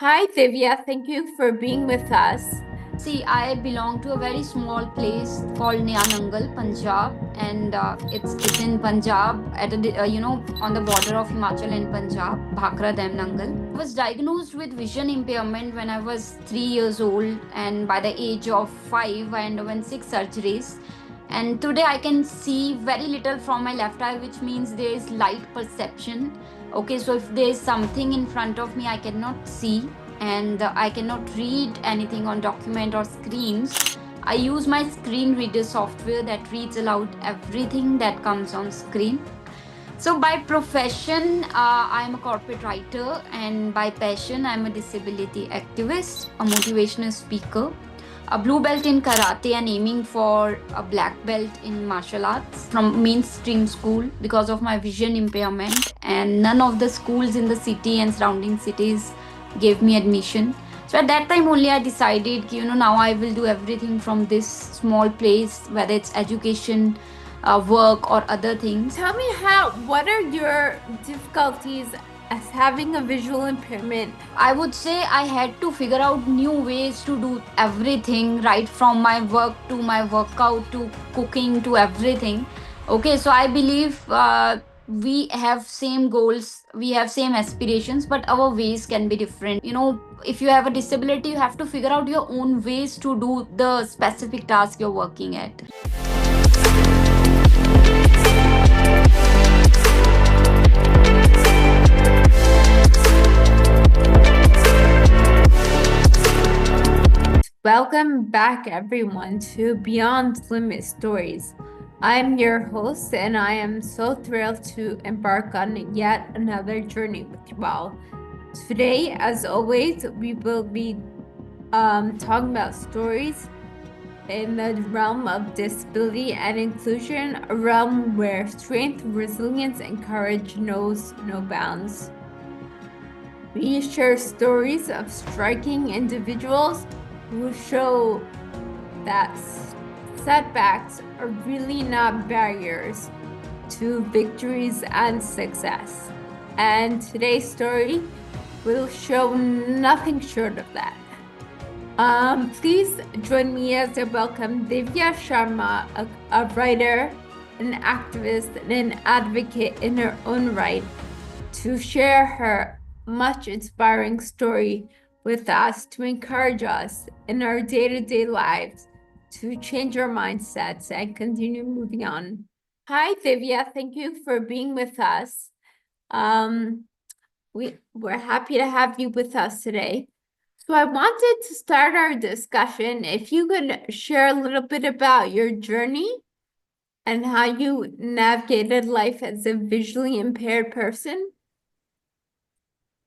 Hi, Divya. Thank you for being with us. See, I belong to a very small place called Nangal, Punjab, and it's in Punjab at on the border of Himachal and Punjab, Bhakra Dam Nangal. I was diagnosed with vision impairment when I was 3 years old, and by the age of 5, I underwent 6 surgeries. And today I can see very little from my left eye, which means there is light perception. Okay, so if there is something in front of me, I cannot see, and I cannot read anything on document or screens. I use my screen reader software that reads aloud everything that comes on screen. So by profession, I'm a corporate writer, and by passion, I'm a disability activist, a motivational speaker, a blue belt in karate, and aiming for a black belt in martial arts from mainstream school because of my vision impairment, and none of the schools in the city and surrounding cities gave me admission. So at that time only I decided now I will do everything from this small place, whether it's education, work, or other things. Tell me what are your difficulties as having a visual impairment? I would say I had to figure out new ways to do everything, right from my work to my workout to cooking to everything. Okay, so I believe we have same goals, we have same aspirations, but our ways can be different. If you have a disability, you have to figure out your own ways to do the specific task you're working at. Welcome back, everyone, to Beyond Limit Stories. I'm your host, and I am so thrilled to embark on yet another journey with you all. Today, as always, we will be talking about stories in the realm of disability and inclusion, a realm where strength, resilience, and courage knows no bounds. We share stories of striking individuals who show that setbacks are really not barriers to victories and success. And today's story will show nothing short of that. Please join me as I welcome Divya Sharma, a writer, an activist, and an advocate in her own right, to share her much inspiring story with us to encourage us in our day to day lives to change our mindsets and continue moving on. Hi, Divya. Thank you for being with us. Um, we're happy to have you with us today. So I wanted to start our discussion. If you could share a little bit about your journey and how you navigated life as a visually impaired person.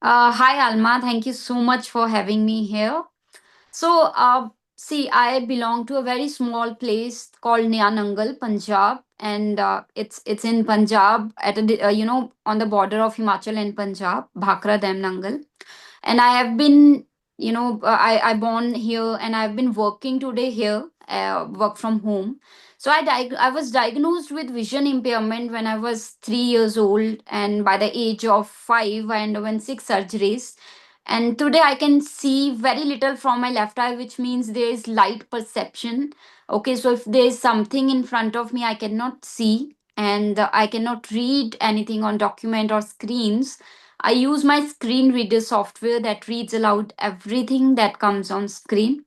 Hi, Alma. Thank you so much for having me here. So, see, I belong to a very small place called Nangal, Punjab, and it's in Punjab at on the border of Himachal and Punjab, Bhakra Dam Nangal. And I have been, I born here, and I've been working today here, work from home. So I was diagnosed with vision impairment when I was 3 years old, and by the age of 5, I underwent 6 surgeries. And today I can see very little from my left eye, which means there is light perception. Okay, so if there is something in front of me, I cannot see, and I cannot read anything on document or screens. I use my screen reader software that reads aloud everything that comes on screen.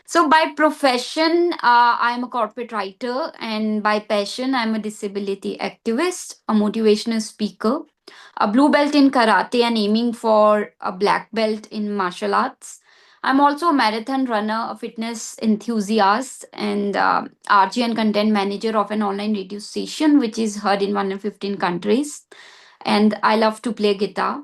So, by profession, I'm a corporate writer, and by passion, I'm a disability activist, a motivational speaker, a blue belt in karate, and aiming for a black belt in martial arts. I'm also a marathon runner, a fitness enthusiast, and RG and content manager of an online radio station, which is heard in 115 countries. And I love to play guitar.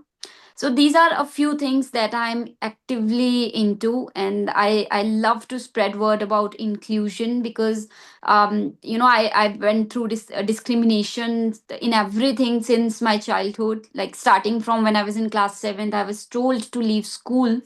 So these are a few things that I'm actively into, and I love to spread word about inclusion because I went through this discrimination in everything since my childhood, like starting from when I was in class 7th. I was told to leave school,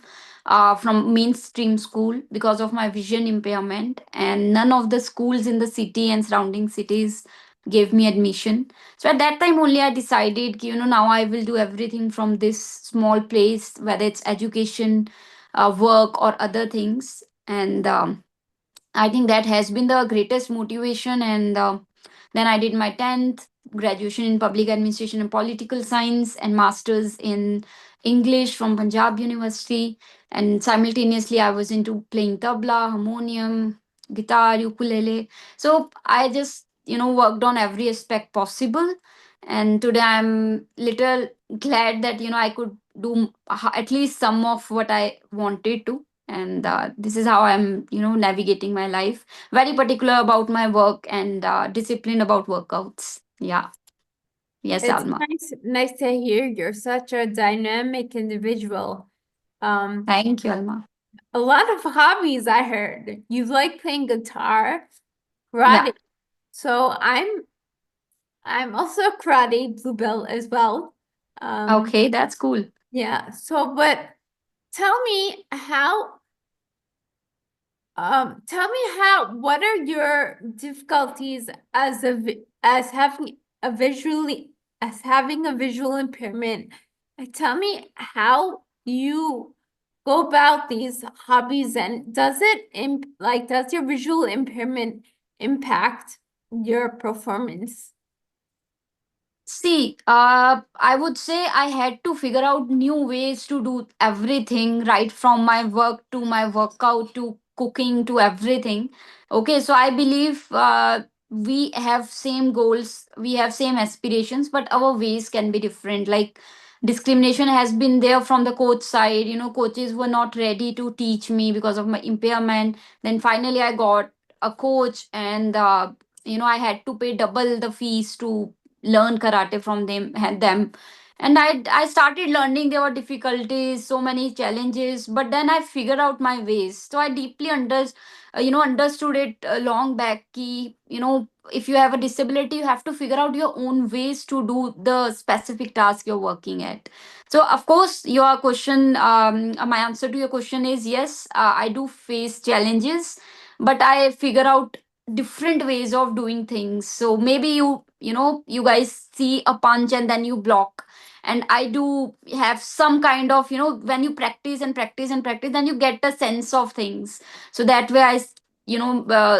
from mainstream school, because of my vision impairment, and none of the schools in the city and surrounding cities gave me admission. So at that time only I decided ki, now I will do everything from this small place, whether it's education, work, or other things. And I think that has been the greatest motivation. And then I did my 10th, graduation in public administration and political science, and masters in English from Punjab University. And simultaneously, I was into playing tabla, harmonium, guitar, ukulele. So I just, worked on every aspect possible. And today I'm little glad that, I could do at least some of what I wanted to. And this is how I'm navigating my life, very particular about my work, and disciplined about workouts. Yeah. Yes, It's Alma. nice to hear you're such a dynamic individual. Um, Thank you, Alma. a lot of hobbies I heard. You like playing guitar, Yeah. karate. So I'm also a karate blue belt as well. Um, Okay, that's cool. yeah. So, but tell me how tell me what are your difficulties as as having a visually as having a visual impairment? Tell me how you go about these hobbies, and does it does your visual impairment impact your performance? See, I would say I had to figure out new ways to do everything, right from my work to my workout to cooking to everything. Okay, so I believe we have same goals, we have same aspirations, but our ways can be different. Like discrimination has been there from the coach side. Coaches were not ready to teach me because of my impairment. Then finally, I got a coach, and I had to pay double the fees to learn karate from them. And I started learning. There were difficulties, so many challenges, but then I figured out my ways. So I deeply understood it long back ki, if you have a disability, you have to figure out your own ways to do the specific task you're working at. So of course your question, my answer to your question is yes, I do face challenges, but I figure out different ways of doing things. So maybe you guys see a punch and then you block, and I do have some kind of, when you practice and practice and practice, then you get a sense of things. So that way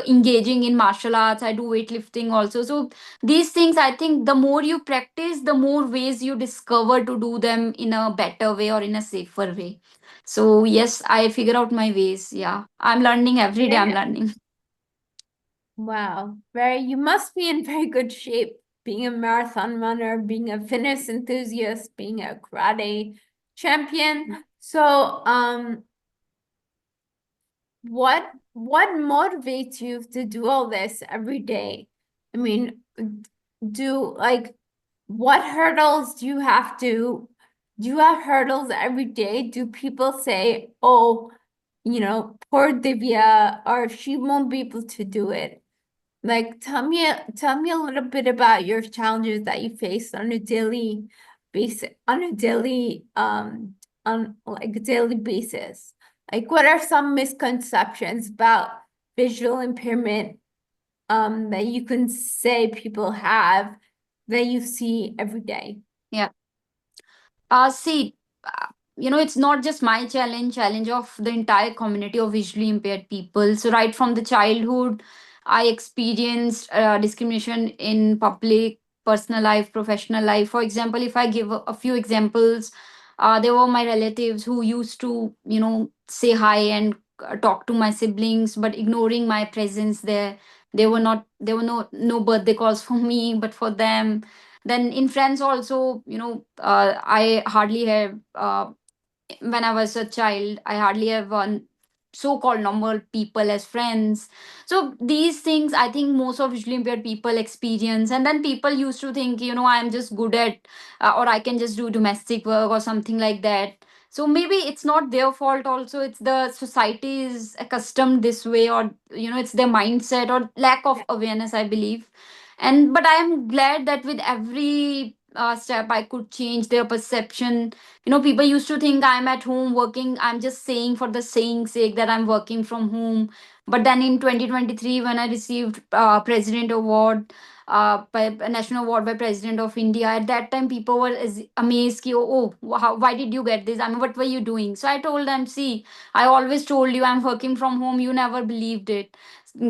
engaging in martial arts, I do weightlifting also. So these things, I think the more you practice, the more ways you discover to do them in a better way or in a safer way. So yes, I figure out my ways. Yeah, I'm learning every day. I'm Yeah. learning. Wow. You must be in very good shape being a marathon runner, being a fitness enthusiast, being a karate champion. So, what motivates you to do all this every day? I mean, do like what hurdles do you have hurdles every day? Do people say, "Oh, poor Divya," or she won't be able to do it? Like, tell me a little bit about your challenges that you face on a daily basis, on like a daily basis. Like, what are some misconceptions about visual impairment, that you can say people have that you see every day? Yeah. See, it's not just my challenge of the entire community of visually impaired people. So right from the childhood, I experienced discrimination in public, personal life, professional life. For example, if I give a few examples, there were my relatives who used to, say hi and talk to my siblings, but ignoring my presence there. There were no birthday calls for me, but for them. Then in friends also, I hardly have when I was a child, I hardly have one so-called normal people as friends. So these things, I think most of visually impaired people experience. And then people used to think, I'm just good at, or I can just do domestic work or something like that. So maybe it's not their fault. Also, it's the society is accustomed this way, or it's their mindset or lack of awareness, I believe. And but I am glad that with every step, I could change their perception. People used to think I'm at home working, I'm just saying for the saying sake that I'm working from home. But then in 2023, when I received president award, by a national award by President of India. At that time, people were amazed. Ki, why did you get this? I mean, what were you doing? So I told them, see, I always told you I'm working from home. You never believed it.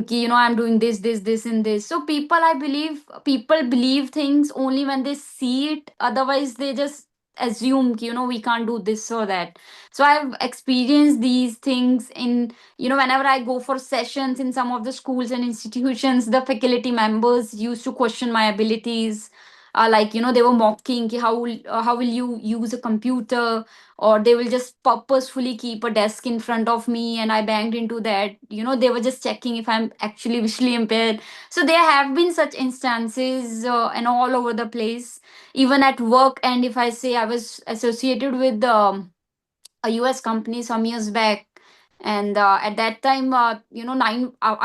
Ki, I'm doing this, and this. So people believe things only when they see it. Otherwise, they just assume ki, we can't do this or that. So I've experienced these things in, whenever I go for sessions in some of the schools and institutions, the faculty members used to question my abilities. Like, they were mocking ki, how will you use a computer, or they will just purposefully keep a desk in front of me and I banged into that. They were just checking if I'm actually visually impaired. So there have been such instances, and all over the place, even at work. And if I say, I was associated with a US company some years back. And at that time, I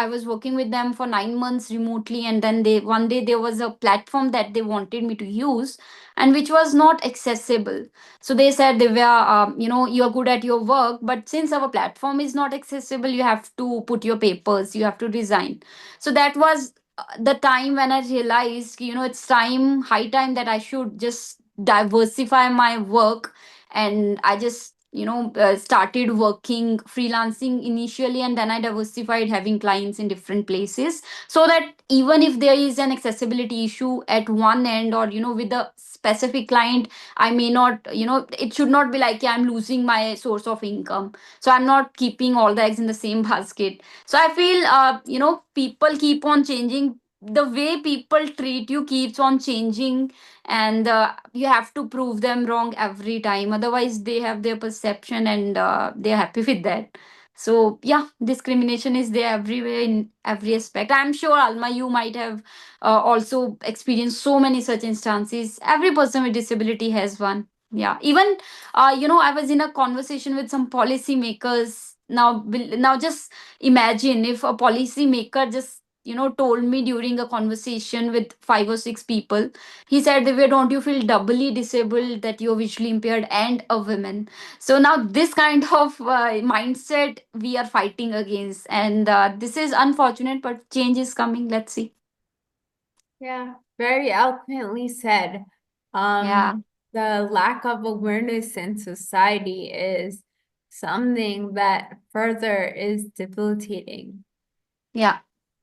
was working with them for 9 months remotely. And then one day there was a platform that they wanted me to use, and which was not accessible. So they said, Divya, you're good at your work, but since our platform is not accessible, you have to put your papers, you have to resign. So that was the time when I realized, it's time, high time, that I should just diversify my work. And I just started working freelancing initially, and then I diversified, having clients in different places, so that even if there is an accessibility issue at one end, or with a specific client, I may not, it should not be like, yeah, I'm losing my source of income. So I'm not keeping all the eggs in the same basket. So I feel, people keep on changing. The way people treat you keeps on changing, and you have to prove them wrong every time. Otherwise, they have their perception, and they're happy with that. So yeah, discrimination is there everywhere, in every aspect. I'm sure, Alma, you might have also experienced so many such instances. Every person with disability has one. Yeah, even I was in a conversation with some policy makers. Now just imagine if a policy maker just told me during a conversation with 5 or 6 people. He said, Divya, don't you feel doubly disabled that you're visually impaired and a woman? So now this kind of mindset we are fighting against. And this is unfortunate, but change is coming. Let's see. Yeah, very eloquently said. Yeah, The lack of awareness in society is something that further is debilitating. yeah,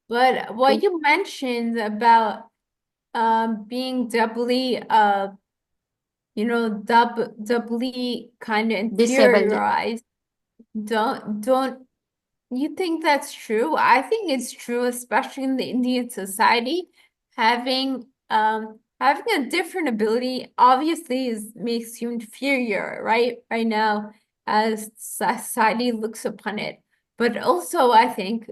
But what true. you mentioned about being doubly doubly kind of Disabled. inferiorized, don't you think that's true? I think it's true, especially in the Indian society. Having a different ability obviously is makes you inferior, right now, as society looks upon it. But also I think,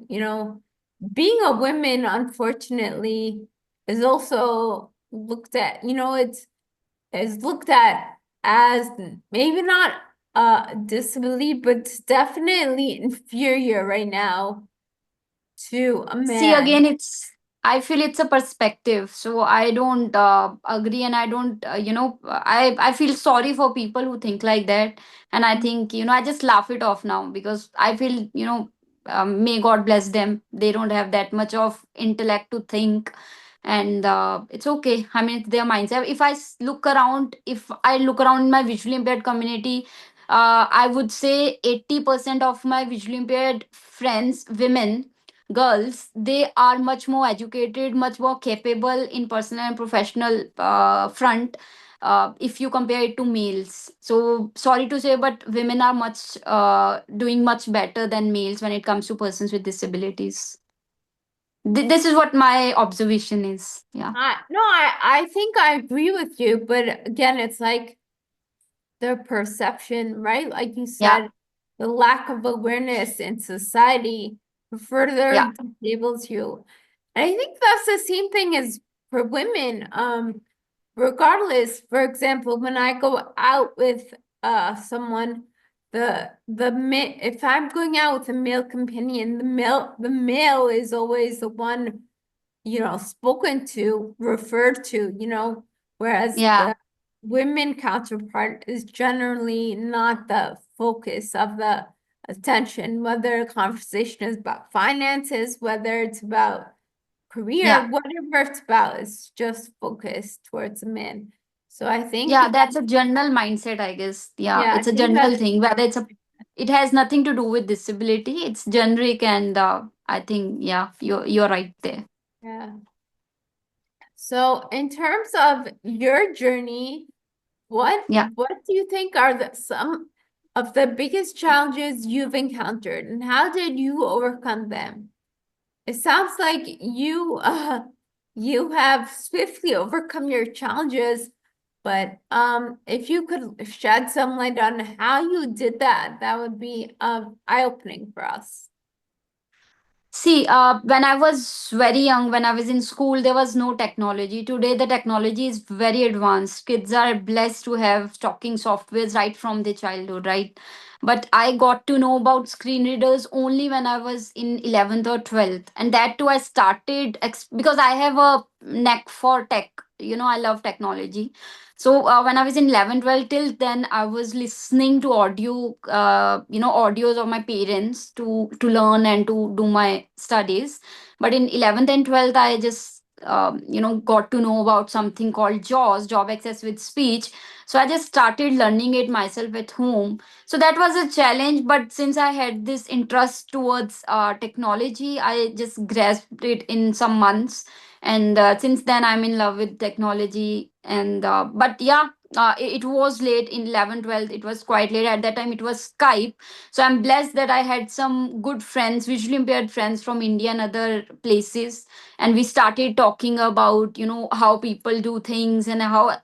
being a woman, unfortunately, is also looked at, it's is looked at as maybe not a disability, but it's definitely inferior right now to a See, again, man. I feel it's a perspective. So I don't agree, and I don't, I feel sorry for people who think like that. And I think, I just laugh it off now, because I feel, may God bless them. They don't have that much of intellect to think. And it's okay. I mean, it's their mindset. If I look around in my visually impaired community, I would say 80% of my visually impaired friends, women, girls, they are much more educated, much more capable in personal and professional front, if you compare it to males. So sorry to say, but women are much doing much better than males when it comes to persons with disabilities. This is what my observation is. Yeah, I think I agree with you, but again, it's like the perception, right? Like you yeah, said, the lack of awareness in society yeah, further disables you. And I think that's the same thing as for women. Regardless, for example, when I go out with someone, if I'm going out with a male companion, the male is always the one, spoken to, referred to, whereas yeah. the women counterpart is generally not the focus of the attention, whether the conversation is about finances, whether it's about career, Yeah. whatever it's about, is just focused towards men. So I think Yeah, that, that's a general mindset, I guess. Yeah, yeah, I it's a think general that's, thing. Whether it has nothing to do with disability. It's generic, and I think, yeah, you're right there. yeah. So in terms of your journey, Yeah. what do you think are some of the biggest challenges you've encountered, and how did you overcome them? It sounds like you have swiftly overcome your challenges, but if you could shed some light on how you did that, that would be eye-opening for us. See, when I was very young, when I was in school, there was no technology. Today, the technology is very advanced. Kids are blessed to have talking softwares right from their childhood, right? But I got to know about screen readers only when I was in 11th or 12th. And that too, I started because I have a knack for tech. I love technology. So when I was in 11, 12, till then, I was listening to audios of my parents to learn and to do my studies. But in 11th and 12th, I just got to know about something called JAWS, Job Access with Speech. So I just started learning it myself at home. So that was a challenge. But since I had this interest towards technology, I just grasped it in some months, and since then I'm in love with technology. And but yeah, it was late in 11, 12. It was quite late at that time. It was Skype. So I'm blessed that I had some good friends, visually impaired friends from India and other places, and we started talking about how people do things and how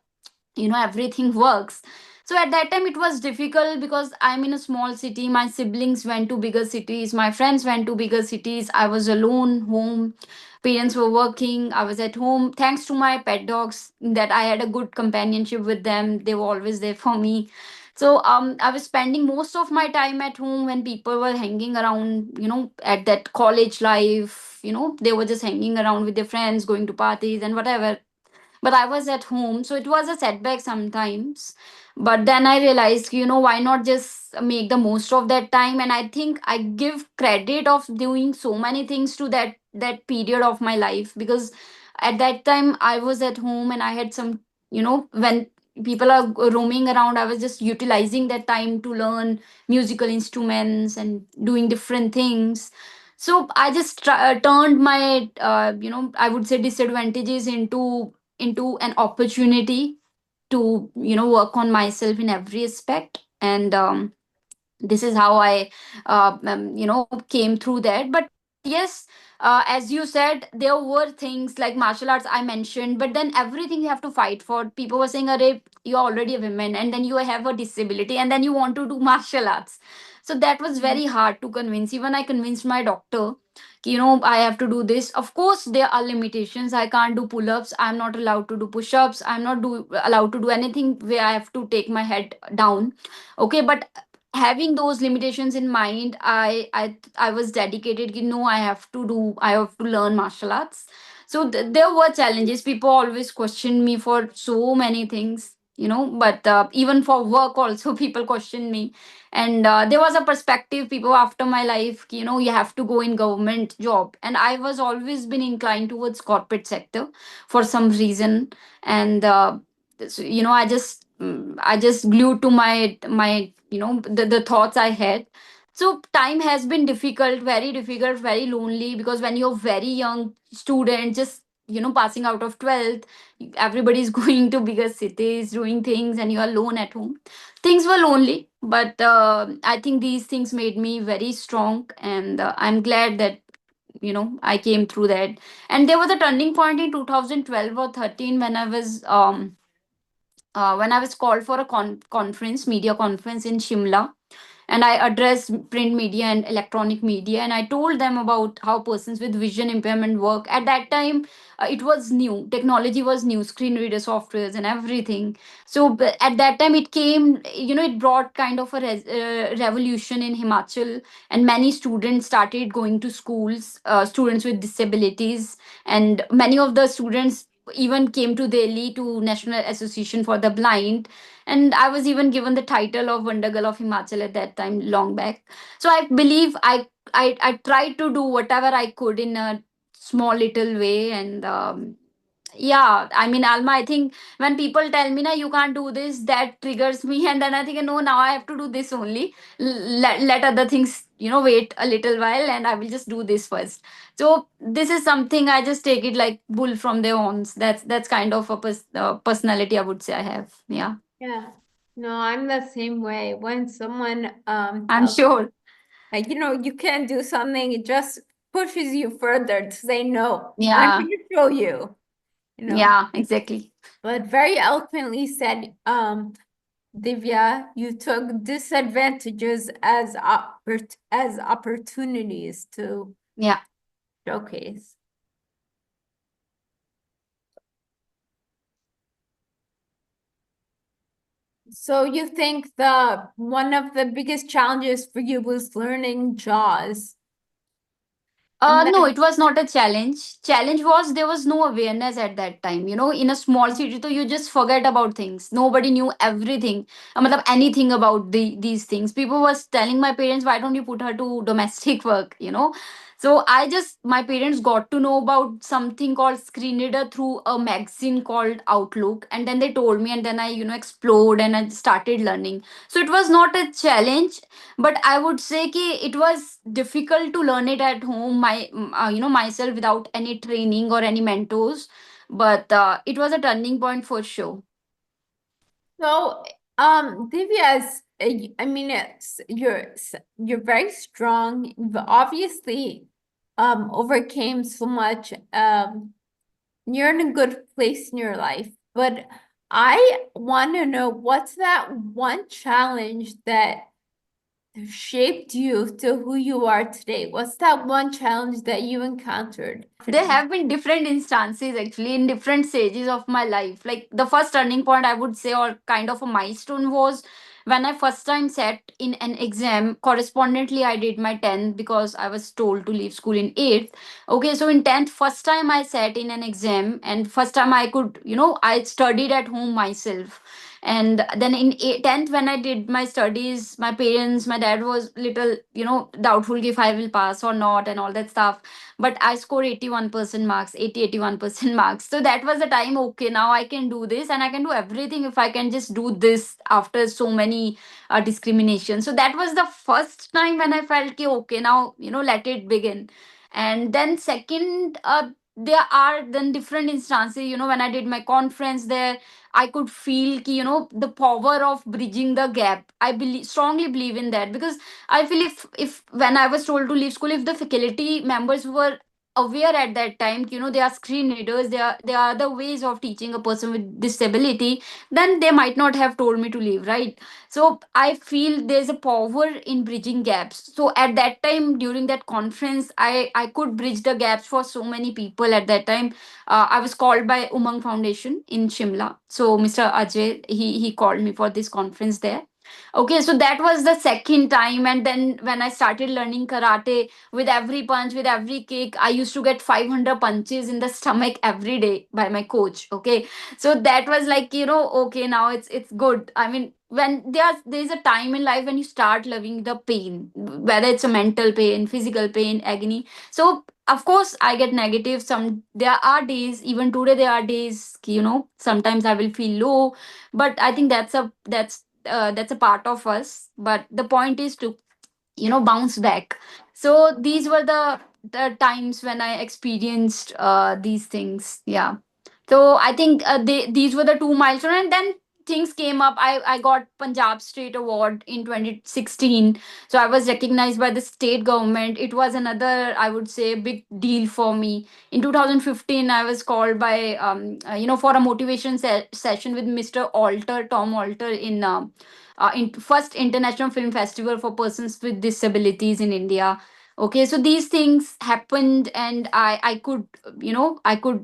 everything works. So at that time it was difficult because I'm in a small city. My siblings went to bigger cities, my friends went to bigger cities. I was alone home. Parents were working, I was at home. Thanks to my pet dogs, that I had a good companionship with them. They were always there for me. So I was spending most of my time at home when people were hanging around, at that college life. They were just hanging around with their friends, going to parties and whatever, but I was at home, so it was a setback sometimes. But then I realized, why not just make the most of that time? And I think I give credit of doing so many things to that period of my life, because at that time I was at home and I had some, when people are roaming around, I was just utilizing that time to learn musical instruments and doing different things. So I just turned my I would say disadvantages into an opportunity to work on myself in every aspect. And this is how I came through that. But yes, as you said, there were things like martial arts I mentioned, but then everything you have to fight for. People were saying, "Arey, you're already a woman and then you have a disability and then you want to do martial arts." So that was very hard to convince. Even I convinced my doctor, I have to do this. Of course there are limitations. I can't do pull-ups, I'm not allowed to do push-ups, I'm not allowed to do anything where I have to take my head down. Okay, but having those limitations in mind, I was dedicated. No, I have to learn martial arts. So there were challenges. People always questioned me for so many things, but even for work also people questioned me. And there was a perspective people after my life, you have to go in government job, and I was always been inclined towards corporate sector for some reason. And so, I just glued to my the thoughts I had. So time has been difficult, very lonely, because when you're very young student, just passing out of 12th, everybody's going to bigger cities doing things and you're alone at home. Things were lonely, but I think these things made me very strong. And I'm glad that I came through that. And there was a turning point in 2012 or 13 when I was called for a media conference in Shimla, and I addressed print media and electronic media, and I told them about how persons with vision impairment work. At that time, it was new, technology was new, screen reader softwares and everything. So at that time it came, it brought kind of a revolution in Himachal, and many students started going to schools, students with disabilities, and many of the students even came to Delhi to National Association for the Blind. And I was even given the title of Wonder Girl of Himachal at that time, long back. So I believe I tried to do whatever I could in a small little way. And yeah, I mean, Alma, I think when people tell me, na, you can't do this, that triggers me. And then I think, no, now I have to do this only. Let other things, wait a little while, and I will just do this first. So this is something I just take it like bull from their horns. That's kind of a personality, I would say I have. Yeah, Yeah. No, I'm the same way. When someone I'm tells sure. like, you can't do something, it just pushes you further to say no. I'm Yeah, gonna show you, you know. yeah, exactly. But very eloquently said, Divya, you took disadvantages as opportunities to Yeah. showcase. So you think the one of the biggest challenges for you was learning JAWS, and No, then it was not a challenge. Challenge was there was no awareness at that time. In a small city, so you just forget about things. Nobody knew everything, matlab anything about these things. People was telling my parents, why don't you put her to domestic work? So my parents got to know about something called screen reader through a magazine called Outlook, and then they told me, and then I explored and I started learning. So it was not a challenge, but I would say ki it was difficult to learn it at home myself without any training or any mentors, but it was a turning point for sure. so Divya, I mean, you're very strong. You've obviously overcame so much. You're in a good place in your life, but I want to know what's that one challenge that shaped you to who you are today? What's that one challenge that you encountered? There Definitely. have been different instances actually in different stages of my life. Like the first turning point, I would say, or kind of a milestone, was when I first time sat in an exam. Correspondently, I did my 10th because I was told to leave school in 8th. Okay, so in 10th, first time I sat in an exam, and first time I could, I studied at home myself. And then in 10th, when I did my studies, my parents, my dad was little, doubtful if I will pass or not and all that stuff, but I scored 81% marks, 81% marks. So that was the time, okay, now I can do this and I can do everything if I can just do this after so many discrimination. So that was the first time when I felt, okay, now, let it begin. And then second, there are then different instances, when I did my conference there, I could feel the power of bridging the gap. I strongly believe in that, because I feel if when I was told to leave school, if the faculty members were aware at that time, they are screen readers, there are other ways of teaching a person with disability, then they might not have told me to leave, right? So I feel there's a power in bridging gaps. So at that time, during that conference, I could bridge the gaps for so many people at that time. I was called by Umang Foundation in Shimla. So Mr. Ajay, he called me for this conference there. Okay, so that was the second time. And then when I started learning karate, with every punch, with every kick, I used to get 500 punches in the stomach every day by my coach. Okay, so that was like, okay, now it's good. I mean, when there's a time in life when you start loving the pain, whether it's a mental pain, physical pain, agony. So of course I get negative. There are days, even today there are days, sometimes I will feel low, but I think that's a part of us. But the point is to bounce back. So these were the times when I experienced these things. Yeah. So I think these were the two milestones, and then things came up. I got Punjab State Award in 2016, so I was recognized by the state government. It was another, I would say, big deal for me. In 2015, I was called by for a motivation session with Mr. Alter, Tom Alter, in first International Film Festival for persons with disabilities in India. Okay, so these things happened, and I could I could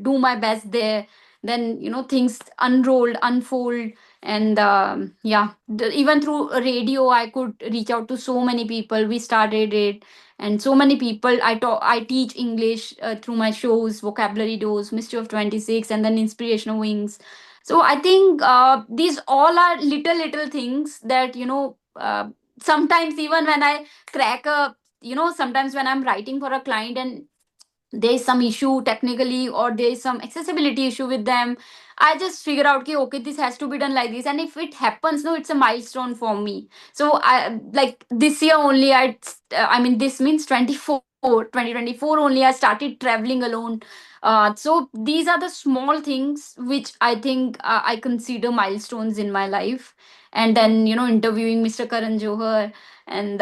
do my best there. Then things unfold, and yeah, even through radio I could reach out to so many people. We started it, and so many people. I teach English through my shows, vocabulary dose, Mystery of 26, and then Inspirational Wings. So I think these all are little things that sometimes even when I crack a sometimes when I'm writing for a client, and there is some issue technically or there is some accessibility issue with them, I just figure out ki, okay, this has to be done like this, and if it happens, no, it's a milestone for me. So I like this year only, I mean this means 2024 only I started traveling alone. So these are the small things which I think I consider milestones in my life. And then, interviewing Mr. Karan Johar, and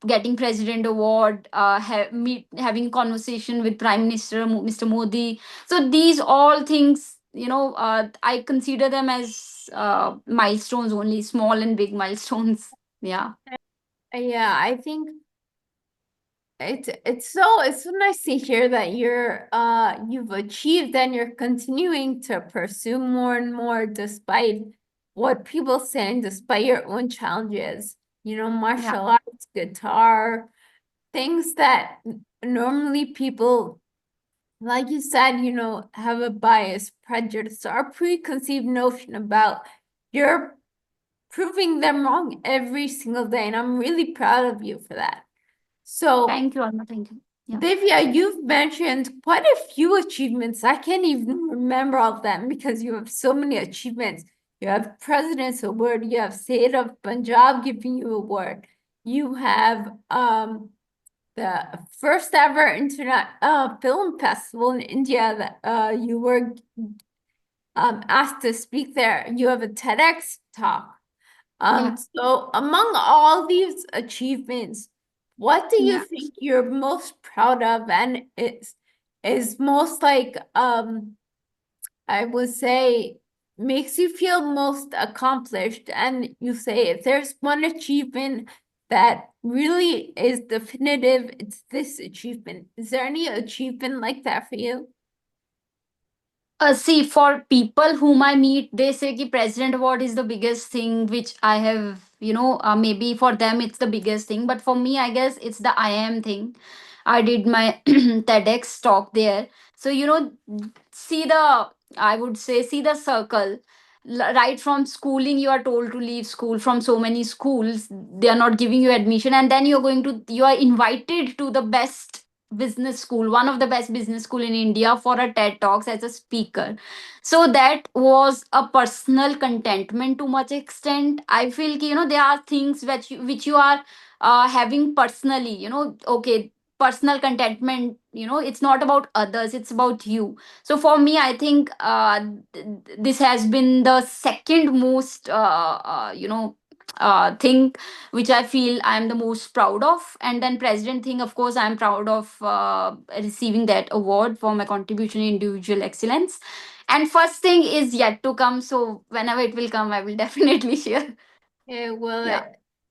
getting president award, having conversation with prime minister Mr. Modi. So these all things, I consider them as milestones only, small and big milestones. Yeah. Yeah, I think it's so nice to hear that you've achieved and you're continuing to pursue more and more despite what people say and despite your own challenges. Yeah. Martial arts, guitar, things that normally people, like you said, have a bias, prejudice, or preconceived notion about. You're proving them wrong every single day, and I'm really proud of you for that. So, Thank you, Alma. Thank you. Yeah. Divya, you've mentioned quite a few achievements. I can't even remember all of them because you have so many achievements. You have President's Award, you have State of Punjab giving you award. You have the first ever internet film festival in India that you were asked to speak there. You have a TEDx talk. Yeah. So among all these achievements, what do you Yeah. think you're most proud of and is most like I would say makes you feel most accomplished? And you say if there's one achievement that really is definitive, it's this achievement. Is there any achievement like that for you? See, for people whom I meet, they say ki President Award is the biggest thing which I have, maybe for them it's the biggest thing. But for me, I guess it's the I am thing. I did my TEDx talk there. So, see the, I would say, see the circle. Right from schooling, you are told to leave school from so many schools. They are not giving you admission. And then you are invited to the best business school, one of the best business school in India, for a TED talks as a speaker. So that was a personal contentment to much extent. I feel ki, there are things which you are having personally, okay, personal contentment, it's not about others, it's about you. So for me, I think this has been the second most thing which I feel I'm the most proud of. And then president thing, of course, I'm proud of receiving that award for my contribution in individual excellence. And first thing is yet to come. So whenever it will come, I will definitely share. Yeah, well, Yeah.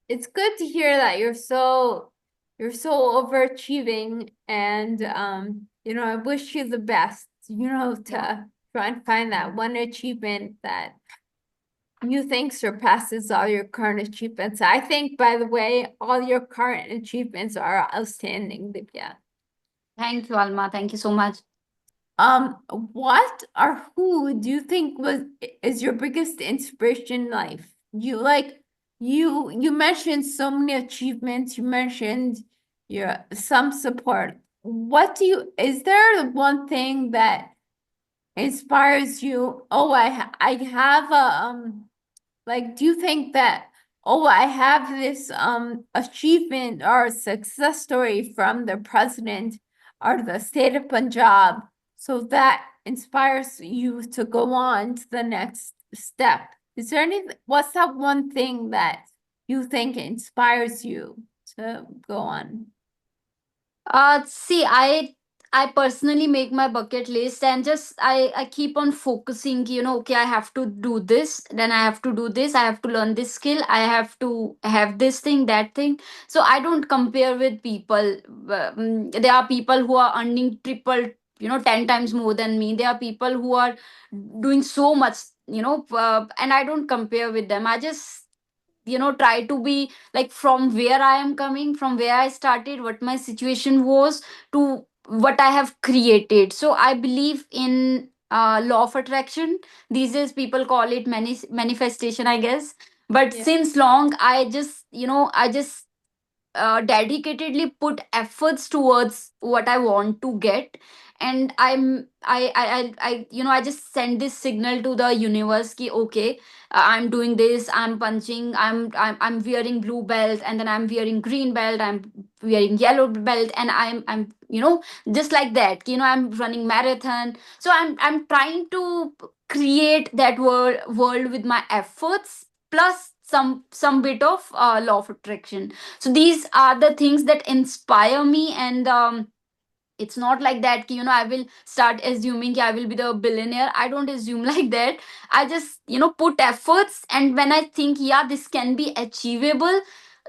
it's good to hear that you're so overachieving and I wish you the best, Yeah. to try and find that one achievement that you think surpasses all your current achievements. I think, by the way, all your current achievements are outstanding, Divya. Thank you, Alma. Thank you so much. What or who do you think is your biggest inspiration in life? You mentioned so many achievements, you mentioned your some support. Is there one thing that inspires you? Oh, I have a like, do you think that, oh, I have this achievement or success story from the president or the state of Punjab, so that inspires you to go on to the next step? Is there what's that one thing that you think inspires you to go on? See, I personally make my bucket list, and just I keep on focusing, okay, I have to do this, then I have to do this, I have to learn this skill, I have to have this thing, that thing. So I don't compare with people. There are people who are earning triple, 10 times more than me. There are people who are doing so much, and I don't compare with them. I just try to be like, from where I am coming, from where I started, what my situation was, to what I have created. So I believe in law of attraction. These days people call it manifestation, I guess. But Yeah. since long, I just dedicatedly put efforts towards what I want to get. And I just send this signal to the universe ki okay, I'm doing this, I'm punching, I'm wearing blue belt, and then I'm wearing green belt, I'm wearing yellow belt, and I'm just like that, I'm running marathon. So I'm trying to create that world with my efforts, plus some bit of law of attraction. So these are the things that inspire me. And it's not like that ki, I will start assuming ki I will be the billionaire. I don't assume like that. I just put efforts, and when I think yeah, this can be achievable,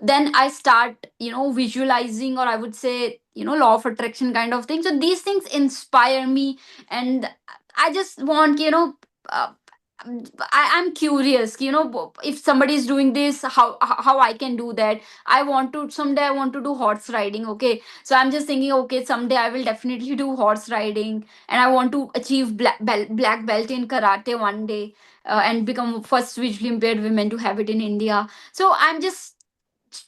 then I start visualizing, or I would say law of attraction kind of thing. So these things inspire me. And I just want uh, I'm curious, if somebody is doing this, how I can do that. I want to someday, I want to do horse riding. Okay, so I'm just thinking, okay, someday I will definitely do horse riding, and I want to achieve black belt in karate one day, and become first visually impaired women to have it in India. So I'm just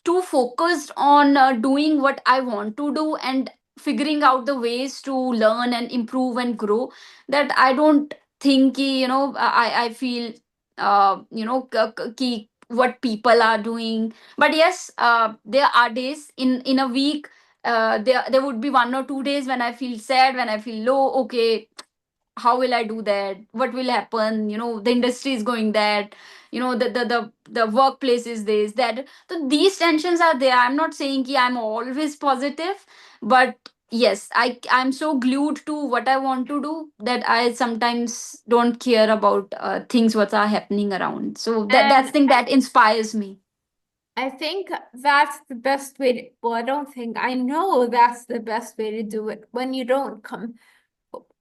too focused on doing what I want to do, and figuring out the ways to learn and improve and grow, that I don't think I feel what people are doing. But yes, there are days in a week, there would be 1 or 2 days when I feel sad, when I feel low. Okay, how will I do that, what will happen, the industry is going that, the workplace is this that. So these tensions are there. I'm not saying ki I'm always positive, but yes, I'm so glued to what I want to do that I sometimes don't care about things what are happening around. So that's And thing that inspires me. I think that's the best way to, well, I don't think, I know that's the best way to do it when you don't come.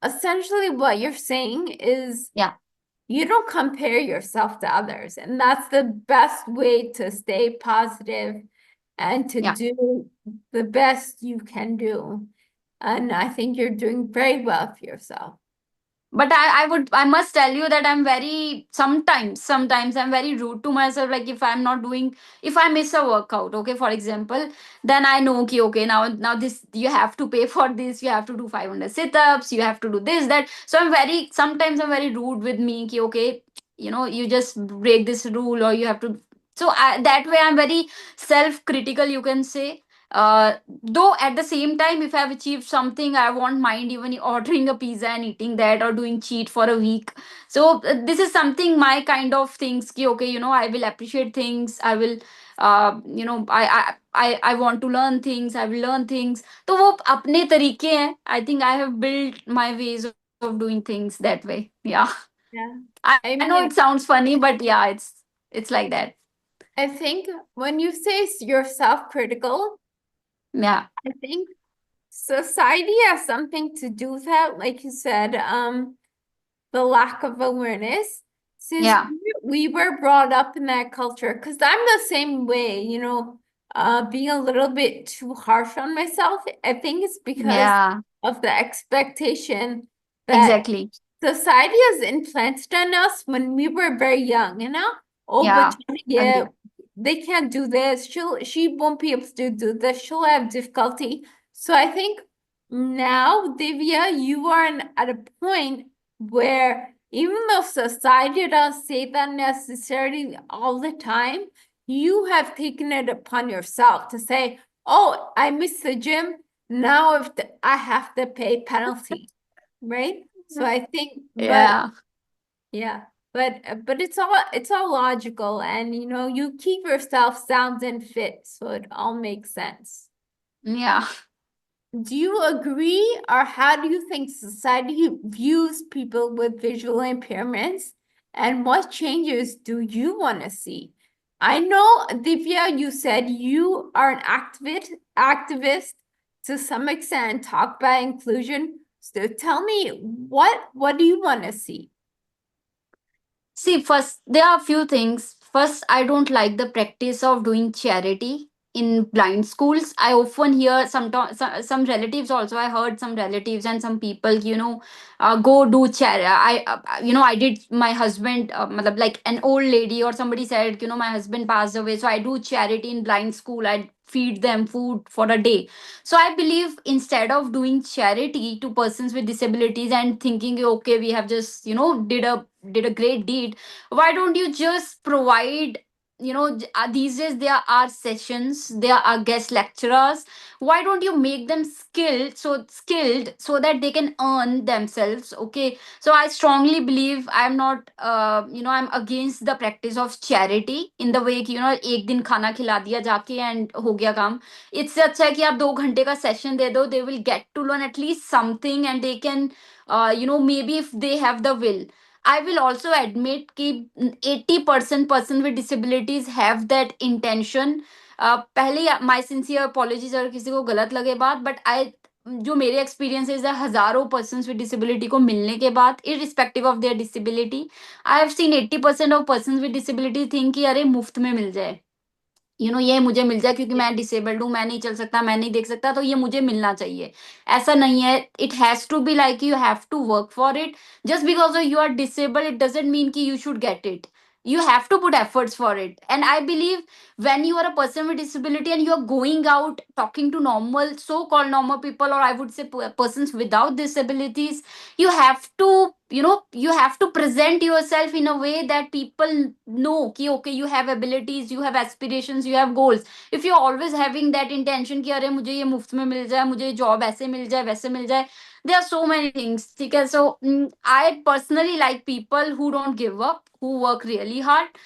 Essentially, what you're saying is Yeah, you don't compare yourself to others, and that's the best way to stay positive and to yeah. do the best you can do. And I think you're doing very well for yourself. But I must tell you that I'm very, sometimes I'm very rude to myself. Like if I'm not doing, if I miss a workout, okay, for example, then I know okay, okay, now this, you have to pay for this, you have to do 500 sit-ups, you have to do this that. So sometimes I'm very rude with me ki, okay, you just break this rule, or you have to. So that way I'm very self critical, you can say. Though at the same time, if I've achieved something, I won't mind even ordering a pizza and eating that, or doing cheat for a week. So this is something, my kind of things ki, okay, I will appreciate things, I will I want to learn things, I will learn things. तो वो अपने तरीके हैं. I think I have built my ways of doing things that way. Yeah. Yeah. I know I it mean, sounds funny, but yeah, it's like that. I think when you say you're self-critical, Yeah. I think society has something to do with that. Like you said, the lack of awareness. Since Yeah. we were brought up in that culture, because I'm the same way, being a little bit too harsh on myself. I think it's because Yeah. of the expectation that Exactly. society has implanted on us when we were very young, Oh, but Yeah. yeah, Agree. they can't do this. She won't be able to do this. She'll have difficulty. So I think now, Divya, you are at a point where even though society doesn't say that necessarily all the time, you have taken it upon yourself to say, "Oh, I missed the gym. Now if I have to pay penalty," right? So I think, but Yeah. yeah, but it's all logical, and you keep yourself sound and fit, so it all makes sense. Yeah. Do you agree, or how do you think society views people with visual impairments, and what changes do you want to see? I know, Divya, you said you are an activist to some extent, talk about inclusion. So tell me, what do you want to see? See, first, there are a few things. First, I don't like the practice of doing charity in blind schools. I often hear some relatives also. I heard some relatives and some people, go do charity. I did my husband, matlab, like an old lady or somebody said, my husband passed away, so I do charity in blind school. I feed them food for a day. So I believe instead of doing charity to persons with disabilities and thinking, okay, we have just, did a great deed, why don't you just provide, these days there are sessions, there are guest lecturers. Why don't you make them skilled so that they can earn themselves? Okay, so I strongly believe, I'm not, I'm against the practice of charity in the way कि, एक दिन खाना खिला दिया जाके and हो गया काम. इससे अच्छा है कि आप 2 घंटे का सेशन दे दो. They will get to learn at least something, and they can, maybe if they have the will. I will also admit कि 80% person with disabilities have that intention. पहले my sincere apologies अगर किसी को गलत लगे बात, but जो मेरे एक्सपीरियंसेस है हजारों पर्सन विद डिसेबिलिटी को मिलने के बाद, irrespective of their disability, I have seen 80% of person with disability think कि अरे मुफ्त में मिल जाए, ये मुझे मिल जाए क्योंकि मैं डिसेबल्ड हूँ, मैं नहीं चल सकता, मैं नहीं देख सकता, तो ये मुझे मिलना चाहिए. ऐसा नहीं है. It has to be like you have to work for it. Just because you are disabled it doesn't mean कि you should get it. You have to put efforts for it. And I believe when you are a person with disability and you are going out talking to normal, so called normal people, or I would say persons without disabilities, you have to, you have to present yourself in a way that people know कि okay, you have abilities, you have aspirations, you have goals. If you're always having that intention कि अरे मुझे ये मुफ्त में मिल जाए, मुझे job ऐसे मिल जाए, वैसे मिल जाए, there are so many things. ठीक है. So I personally like people who don't give up, who work really hard,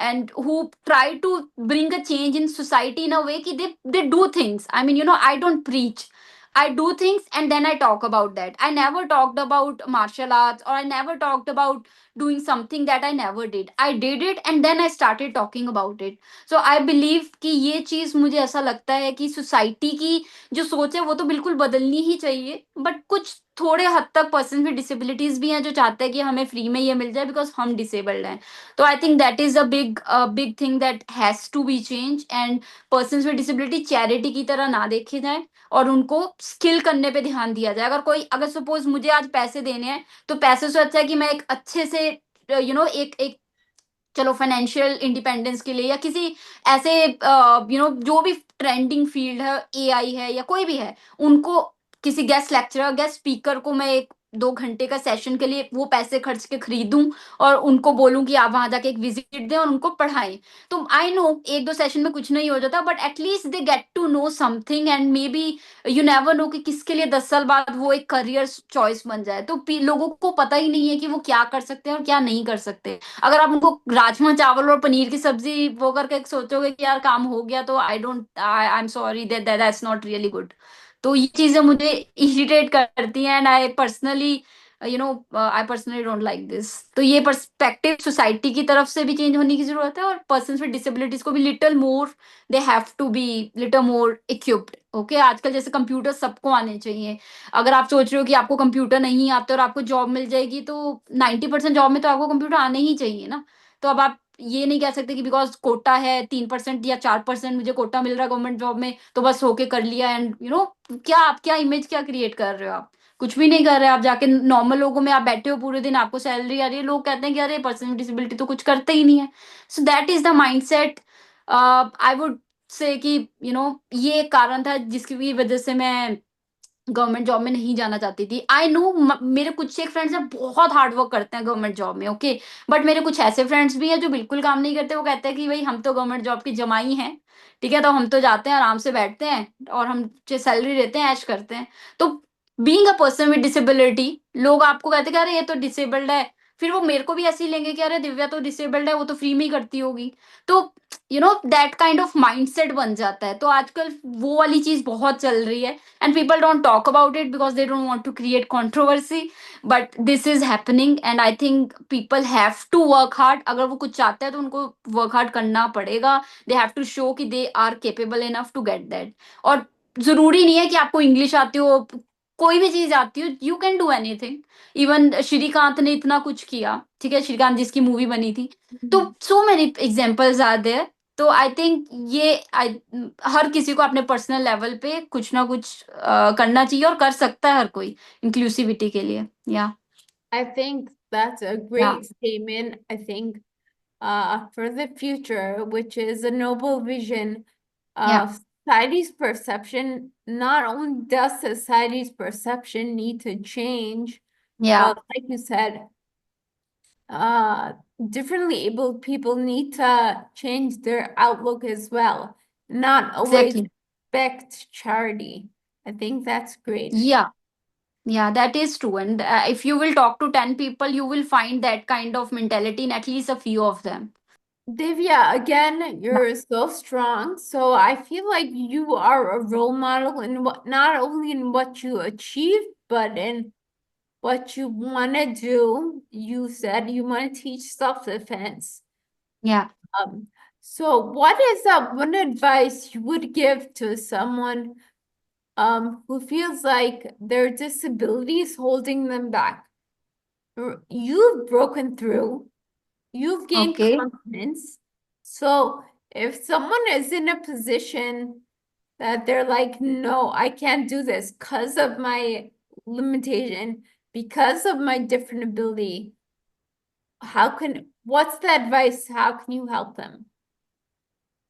and who try to bring a change in society in a way कि they do things. I mean, I don't preach. I do things and then I talk about that. I never talked about martial arts, or I never talked about doing something that I never did. I did it and then I started talking about it. So I believe कि ये चीज मुझे ऐसा लगता है कि society की जो सोच है वो तो बिल्कुल बदलनी ही चाहिए, बट कुछ थोड़े हद तक पर्सन विद डिसेबिलिटीज भी हैं जो चाहते हैं कि हमें फ्री में ये मिल जाए बिकॉज हम डिसेबल्ड हैं. तो I think that is a big thing that has to be change. And person with disability charity की तरह ना देखे जाए और उनको स्किल करने पे ध्यान दिया जाए. अगर सपोज मुझे आज पैसे देने हैं, तो पैसे से अच्छा है कि मैं एक अच्छे से, एक एक चलो फाइनेंशियल इंडिपेंडेंस के लिए या किसी ऐसे, जो भी ट्रेंडिंग फील्ड है, एआई है या कोई भी है, उनको किसी गेस्ट लेक्चरर, गेस्ट स्पीकर को मैं एक 2 घंटे का सेशन के लिए वो पैसे खर्च के खरीदूं और उनको बोलूं कि आप वहां जाके एक विजिट दें और उनको पढ़ाएं. तो आई नो 1-2 सेशन में कुछ नहीं हो जाता, but at least they get to know something. And maybe you never know कि किसके लिए 10 साल बाद वो एक करियर चॉइस बन जाए. तो लोगों को पता ही नहीं है कि वो क्या कर सकते हैं और क्या नहीं कर सकते. अगर आप उनको राजमा चावल और पनीर की सब्जी वो करके सोचोगे कि यार काम हो गया, तो I am sorry, that's not really good. तो ये चीजें मुझे इरिटेट करती हैं. And I personally don't like this. तो ये पर्सपेक्टिव सोसाइटी की तरफ से भी चेंज होने की जरूरत है, और पर्सन विद डिसेबिलिटीज को भी little more, they have to be little more equipped. Okay, आजकल जैसे कंप्यूटर सबको आने चाहिए. अगर आप सोच रहे हो कि आपको कंप्यूटर नहीं आता और आपको जॉब मिल जाएगी, तो 90% जॉब में तो आपको कंप्यूटर आने ही चाहिए ना. तो अब आप ये नहीं कह सकते कि बिकॉज कोटा है 3% या 4% मुझे कोटा मिल रहा है गवर्नमेंट जॉब में, तो बस होके कर लिया. एंड क्या आप क्या इमेज क्या क्रिएट कर रहे हो? आप कुछ भी नहीं कर रहे. आप जाके नॉर्मल लोगों में आप बैठे हो पूरे दिन, आपको सैलरी आ रही है, लोग कहते हैं कि अरे पर्सन विद डिसेबिलिटी तो कुछ करते ही नहीं है. So that is the mind set. I would say कि ये एक कारण था जिसकी वजह से मैं गवर्नमेंट जॉब में नहीं जाना चाहती थी. आई नो मेरे कुछ एक फ्रेंड्स हैं बहुत हार्ड वर्क करते हैं गवर्नमेंट जॉब में. ओके, बट मेरे कुछ ऐसे फ्रेंड्स भी हैं जो बिल्कुल काम नहीं करते. वो कहते हैं कि भाई हम तो गवर्नमेंट जॉब की जमाई हैं, ठीक है, तो हम तो जाते हैं आराम से बैठते हैं और हम सैलरी लेते हैं, ऐश करते हैं. तो being a person with disability, लोग आपको कहते हैं कि अरे ये तो डिसेबल्ड है, फिर वो मेरे को भी ऐसे ही लेंगे कि अरे दिव्या तो डिसेबल्ड है, वो तो फ्री में ही करती होगी. तो दैट काइंड ऑफ माइंडसेट बन जाता है. तो आजकल वो वाली चीज बहुत चल रही है. And people don't talk about it because they don't want to create controversy, but this is happening. And I think people have to work hard. अगर वो कुछ चाहते हैं तो उनको work hard करना पड़ेगा. They have to show कि they are capable enough to get that. और जरूरी नहीं है कि आपको इंग्लिश आती हो, कोई भी चीज आती हो, you can do anything. Even Srikanth ने इतना कुछ किया, ठीक है, श्रीकांत जिसकी मूवी बनी थी. तो Mhm. So many examples are there. तो आई थिंक ये आई हर किसी को अपने पर्सनल लेवल पे कुछ ना कुछ करना चाहिए और कर सकता है हर कोई इंक्लूसिविटी के लिए या I think that's a या great statement. I think for the future, which is a noble vision, या society's perception, not only does society's perception need to change, या but like you said, uh, differently abled people need to change their outlook as well, not always exactly expect charity. I think that's great. या yeah, that is true. And if you will talk to 10 people, you will find that kind of mentality in at least a few of them. Divya, again, Yeah. you're so strong. So I feel like you are a role model in what not only in what you achieve, but in what you want to do. You said you want to teach self-defense. Yeah. Um, so what is that one advice you would give to someone who feels like their disability is holding them back? You've broken through. You've gained Okay. confidence. So if someone is in a position that they're like, no, I can't do this because of my limitation, because of my different ability, what's the advice? How can you help them?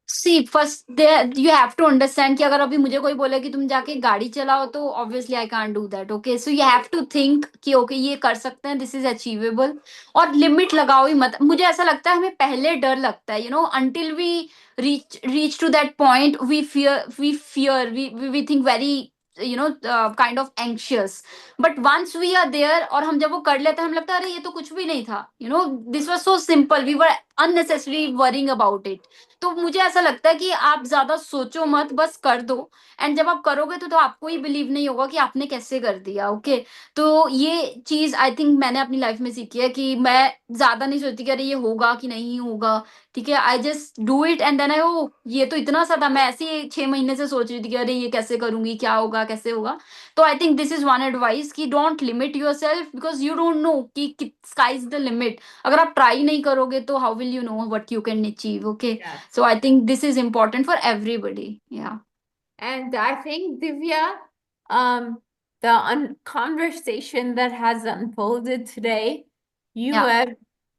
See first they you have to understand कि अगर अभी मुझे कोई बोले कि तुम जाके गाड़ी चलाओ तो obviously I can't do that okay so you have to think कि ओके ये कर सकते हैं दिस इज अचीवेबल और लिमिट लगाओ ही मत मुझे ऐसा लगता है हमें पहले डर लगता है you know until we reach to that point we fear we think very you know kind of anxious but once we are there और हम जब वो कर लेते हैं हम लगता है अरे ये तो कुछ भी नहीं था you know this was so simple we were unnecessary worrying about it तो मुझे ऐसा लगता है कि आप ज्यादा सोचो मत बस कर दो एंड जब आप करोगे तो आपको ही बिलीव नहीं होगा कि आपने कैसे कर दिया ओके तो ये चीज आई थिंक मैंने अपनी लाइफ में सीखी है कि मैं ज्यादा नहीं सोचती कि अरे ये होगा कि नहीं होगा ठीक है I just do it and then I ओ ये तो इतना सा था मैं ऐसे ही 6 महीने से सोच रही थी कि अरे ये कैसे करूंगी क्या होगा कैसे होगा तो I think this is one advice कि don't limit yourself because you don't know कि स्काई इज द लिमिट अगर आप ट्राई नहीं करोगे तो how will you know what you can achieve okay Yes. so I think this is important for everybody yeah And I think, Divya, the conversation that has unfolded today, you yeah have,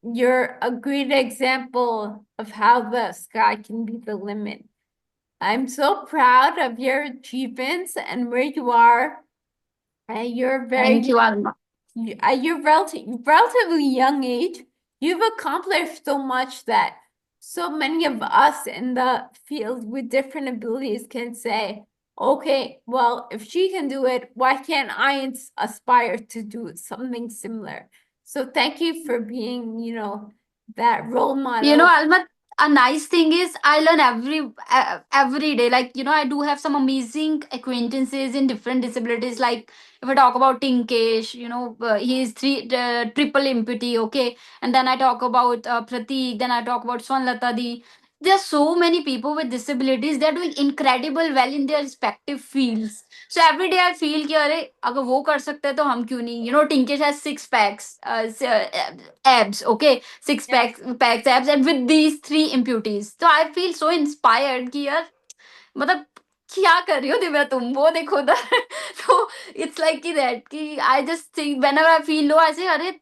you're a great example of how the sky can be the limit. I'm so proud of your achievements and where you are. And you're thank very you Alma at your relatively young age, you've accomplished so much that so many of us in the field with different abilities can say, okay, well, if she can do it, why can't I aspire to do something similar? So thank you for being, that role you know model. Alma a nice thing is I learn every day like you know I do have some amazing acquaintances in different disabilities like if I talk about Tinkesh you know he is triple amputee okay and then I talk about Pratik then I talk about Swanlata di there are so many people with disabilities they are doing incredible well in their respective fields so every day I feel कि अरे अगर वो कर सकते हैं तो हम क्यों नहीं you know Tinkesh has six packs abs okay six Yes. packs abs and with these three imputees so I feel so inspired कि यार मतलब क्या कर रही हो दिव्या तुम वो देखो उधर तो इट्स लाइक कि दैट कि I just think whenever I feel low ऐसे अरे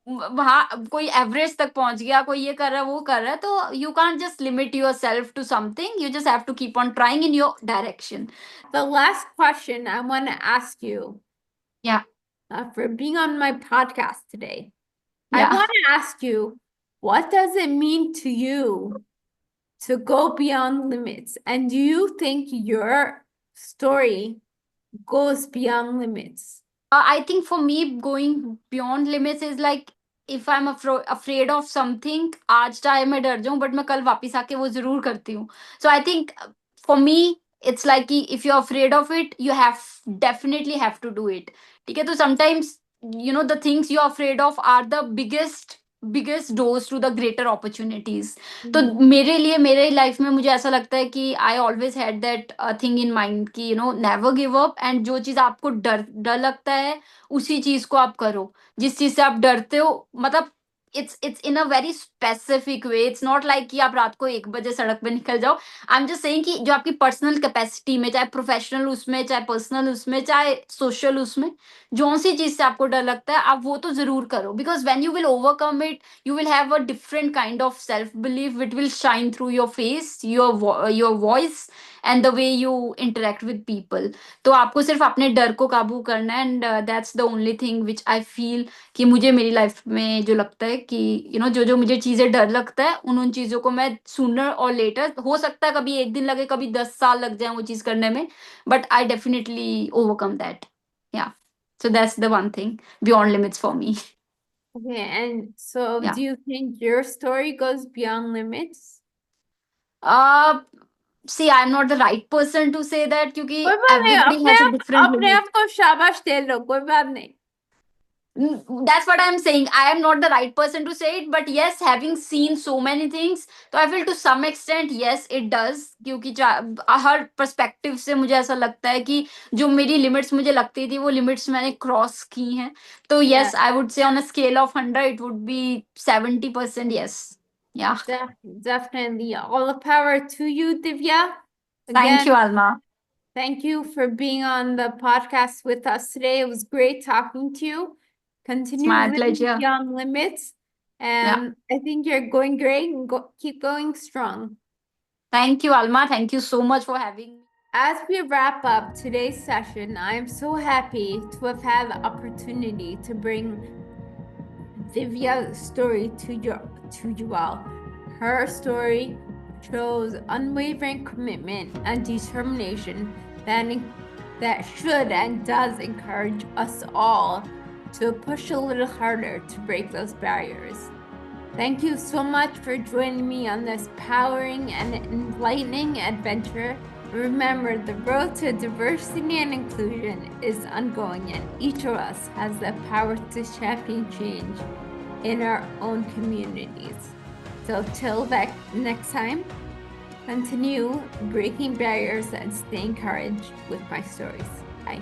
वहां कोई एवरेज तक पहुंच गया कोई ये कर रहा है वो कर रहा है तो you can't just limit yourself to something you just have to keep on trying in your direction The last question I want to ask you या for being on my podcast today. I या want to ask you, what does it mean to you to go beyond limits? And do you think your story goes beyond limits? I think for me, going beyond limits is like if I'm afraid of something, आज चाहे मैं डर जाऊं but मैं कल वापस आके वो जरूर करती हूँ. So I think for me, it's like if you're afraid of it, you have definitely have to do it. ठीक है तो sometimes you know the things you're afraid of are the biggest doors to the greater opportunities. तो Mhm. मेरे लिए मेरे life में मुझे ऐसा लगता है कि I always had that thing in mind कि you know never give up and जो चीज आपको डर डर लगता है उसी चीज को आप करो जिस चीज से आप डरते हो मतलब it's in a very specific way, it's not like कि आप रात को 1 बजे सड़क पे निकल जाओ। आई एम जस्ट सेइंग कि जो आपकी पर्सनल कैपेसिटी में, चाहे प्रोफेशनल उसमें, चाहे पर्सनल उसमें, चाहे सोशल उसमें, जो सी चीज से आपको डर लगता है आप वो तो जरूर करो, because when you will overcome it you will have a different kind of self belief, it will shine through your face, your voice, and the way you interact with people. तो आपको सिर्फ अपने डर को काबू करना है, and that's the only thing which I feel कि मुझे मेरी लाइफ में जो लगता है कि जो जो मुझे चीजें डर लगता है, उन चीजों को मैं सूनर और लेटर, हो सकता है कभी एक दिन लगे, कभी 10 साल लग जाए वो चीज करने में, but I definitely overcome that. या, so that's the one thing beyond limits for me. Okay, and so Yeah. do you think your story goes beyond limits? uh See, I'm not the right person to say that, क्योंकि कोई बात नहीं, everybody has a different अपने limit. आप को शाबाश दे लो, कोई बात नहीं। That's what I'm saying. I am not the right person to say it, but yes, having seen so many things, तो I feel to some extent yes it does, क्योंकि हर perspective से मुझे ऐसा लगता है कि जो मेरी लिमिट्स मुझे लगती थी वो लिमिट्स मैंने क्रॉस की हैं। तो Yeah, yes, I would say on a scale of 100 it would be 70% yes. Yeah. definitely. All the power to you, Divya. Thank you, Again, Alma. thank you for being on the podcast with us today. It was great talking to you. It's Continue my living pleasure. beyond limits. Yeah. And I think you're going great and keep going strong. Thank you, Alma. Thank you so much for having me. As we wrap up today's session, I am so happy to have had the opportunity to bring Divya's story to you all. Her story shows unwavering commitment and determination that should and does encourage us all to push a little harder to break those barriers. Thank you so much for joining me on this powering and enlightening adventure. Remember, the road to diversity and inclusion is ongoing, and each of us has the power to champion change in our own communities. So, till that next time, continue breaking barriers and staying encouraged with my stories. Bye.